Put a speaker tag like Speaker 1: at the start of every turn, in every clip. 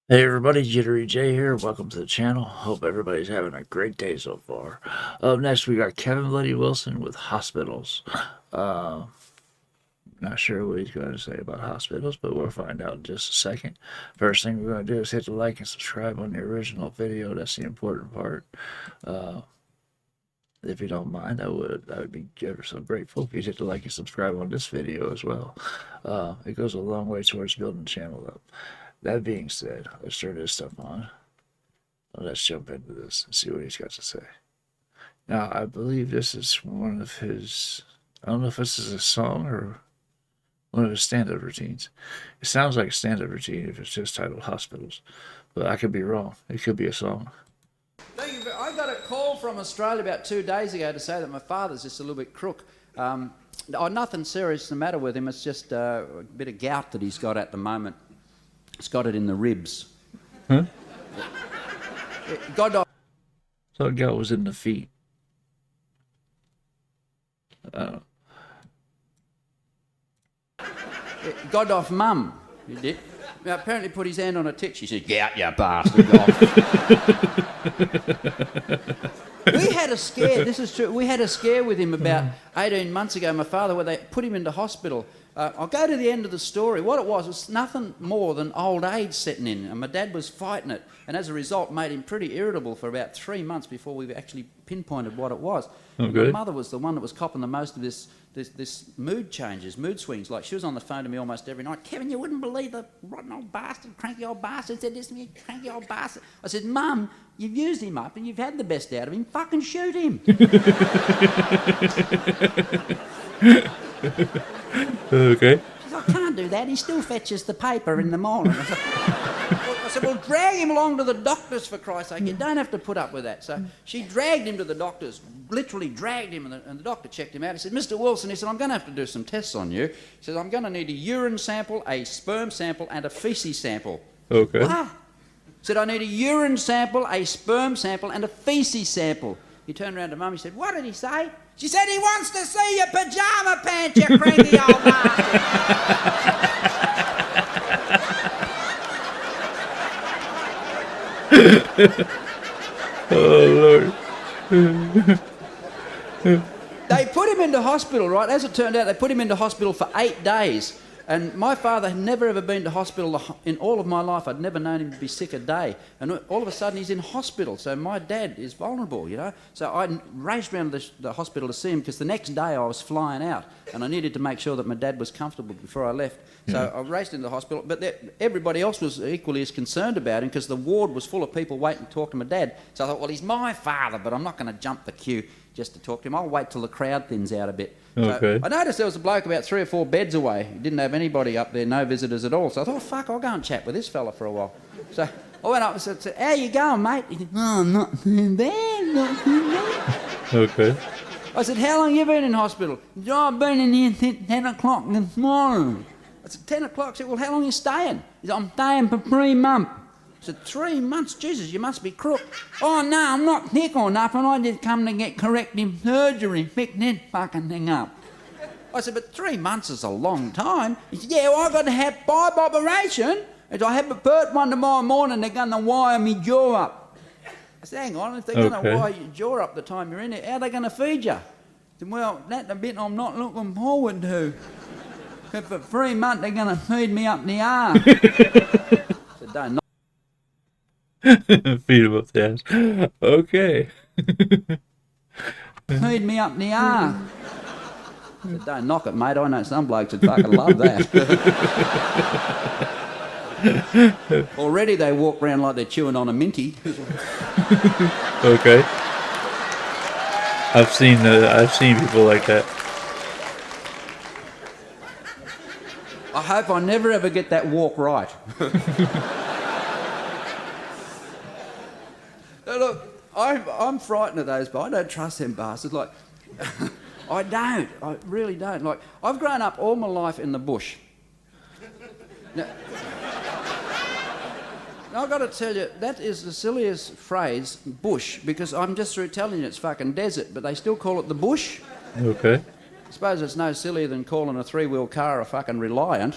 Speaker 1: Hey everybody, JitteryJay here. Welcome to the channel. Hope everybody's having a great day so far. Up next, we got Kevin Bloody Wilson with hospitals. Not sure what he's going to say about hospitals, but we'll find out in just a second. First thing we're going to do is hit the like and subscribe on the original video. That's the important part. If you don't mind, I would be ever so grateful if you hit the like and subscribe on this video as well. It goes a long way towards building the channel up. That being said, let's turn this stuff on. Let's jump into this and see what he's got to say. Now, I believe this is one of his, I don't know if this is a song or one of his stand-up routines. It sounds like a stand-up routine if it's just titled Hospitals, but I could be wrong. It could be a song.
Speaker 2: Thank you. I got a call from Australia about 2 days ago to say that my father's just a little bit crook. Nothing serious the matter with him. It's just a bit of gout that he's got at the moment. He's got it in the ribs.
Speaker 1: Huh?
Speaker 2: God off.
Speaker 1: So gout was in the feet.
Speaker 2: God off mum. He did. Now, apparently put his hand on her tit. She said, "Get out, you bastard." We had a scare, this is true, we had a scare with him about 18 months ago, my father, where they put him into hospital. I'll go to the end of the story. What it was nothing more than old age setting in, and my dad was fighting it, and as a result made him pretty irritable for about 3 months before we actually pinpointed what it was.
Speaker 1: Okay.
Speaker 2: My mother was the one that was copping the most of this mood changes, mood swings. Like, she was on the phone to me almost every night. "Kevin, you wouldn't believe the rotten old bastard, cranky old bastard said this to me, cranky old bastard." I said, "Mum, you've used him up and you've had the best out of him. Fucking shoot him."
Speaker 1: Okay.
Speaker 2: She said, "I can't do that. He still fetches the paper in the morning." I said, "Well, drag him along to the doctors, for Christ's sake. You don't have to put up with that." So she dragged him to the doctors, literally dragged him, and the doctor checked him out. He said, "Mr. Wilson," he said, "I'm going to have to do some tests on you." He said, "I'm going to need a urine sample, a sperm sample, and a feces sample."
Speaker 1: Okay.
Speaker 2: What? Said, "I need a urine sample, a sperm sample, and a feces sample." He turned around to Mum, he said, "What did he say?" She said, "He wants to see your pyjama pants, you cranky old bastard."
Speaker 1: Oh, Lord.
Speaker 2: They put him into hospital, right? As it turned out, they put him into hospital for 8 days. And my father had never ever been to hospital in all of my life. I'd never known him to be sick a day. And all of a sudden he's in hospital. So my dad is vulnerable, you know. So I raced around the hospital to see him, because the next day I was flying out and I needed to make sure that my dad was comfortable before I left. So I raced into the hospital. But everybody else was equally as concerned about him, because the ward was full of people waiting to talk to my dad. So I thought, well, he's my father, but I'm not going to jump the queue just to talk to him. I'll wait till the crowd thins out a bit.
Speaker 1: Okay.
Speaker 2: So I noticed there was a bloke about 3 or 4 beds away. He didn't have anybody up there, no visitors at all. So I thought, fuck, I'll go and chat with this fella for a while. So I went up and said, "How you going, mate?" He said, "Oh, not too bad, not too bad."
Speaker 1: Okay.
Speaker 2: I said, "How long you been in hospital?" He said, "Oh, I've been in here since 10 o'clock this morning." I said, 10 o'clock? I said, "Well, how long you staying?" He said, "I'm staying for 3 months." I said, 3 months? Jesus, you must be crook. "Oh, no, I'm not sick or nothing. I just come to get corrective surgery. Pick that fucking thing up." I said, "But 3 months is a long time." He said, "Yeah, well, I've got to have 5 operation. And I have the first one tomorrow morning. They're going to wire me jaw up." I said, "Hang on, if they're going to wire your jaw up the time you're in it, how are they going to feed you?" I said, "Well, that's a bit I'm not looking forward to. But for 3 months, they're going to feed me up the arse." I said, "Don't knock."
Speaker 1: Feed him up the ass. Okay.
Speaker 2: Feed me up the arse. I said, "Don't knock it, mate. I know some blokes would fucking love that." Already they walk around like they're chewing on a minty.
Speaker 1: Okay. I've seen people like that.
Speaker 2: I hope I never ever get that walk right. Now look, I'm frightened of those, but I don't trust them bastards. Like, I really don't. Like, I've grown up all my life in the bush. Now, I've got to tell you, that is the silliest phrase, bush, because I'm just through telling you it's fucking desert, but they still call it the bush.
Speaker 1: Okay.
Speaker 2: I suppose it's no sillier than calling a 3-wheel car a fucking Reliant.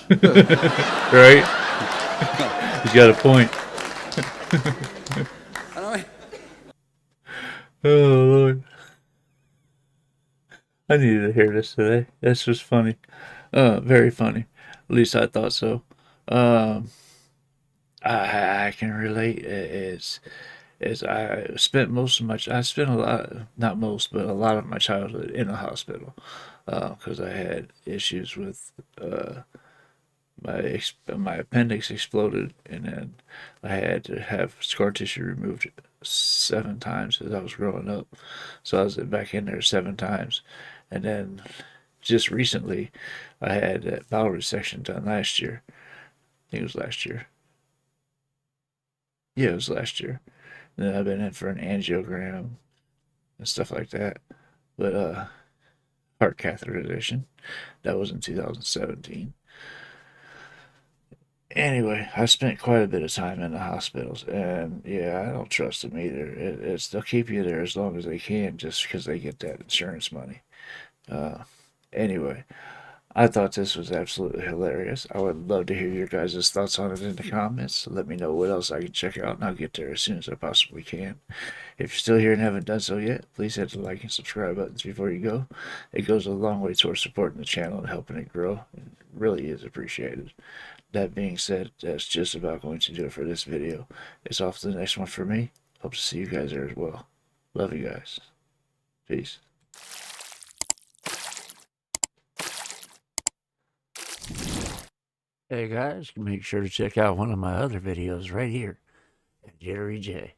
Speaker 1: Right? He's got a point.
Speaker 2: And I mean,
Speaker 1: Oh Lord, I needed to hear this today. That's just funny. Very funny. At least I thought so. Um, I can relate. It's I spent most of my I spent a lot, not most, but a lot of my childhood in a hospital because I had issues with my appendix exploded, and then I had to have scar tissue removed 7 times as I was growing up. So I was back in there 7 times, and then just recently I had that bowel resection done last year. I think it was last year. Yeah, it was last year. And then I've been in for an angiogram and stuff like that. But heart catheterization. That was in 2017. Anyway, I spent quite a bit of time in the hospitals, and yeah, I don't trust them either. They'll keep you there as long as they can, just because they get that insurance money. Uh, anyway, I thought this was absolutely hilarious. I would love to hear your guys' thoughts on it in the comments. Let me know what else I can check out, and I'll get there as soon as I possibly can. If you're still here and haven't done so yet, please hit the like and subscribe buttons before you go. It goes a long way towards supporting the channel and helping it grow. It really is appreciated. That being said, that's just about going to do it for this video. It's off to the next one for me. Hope to see you guys there as well. Love you guys. Peace. Hey guys, make sure to check out one of my other videos right here at JitteryJay.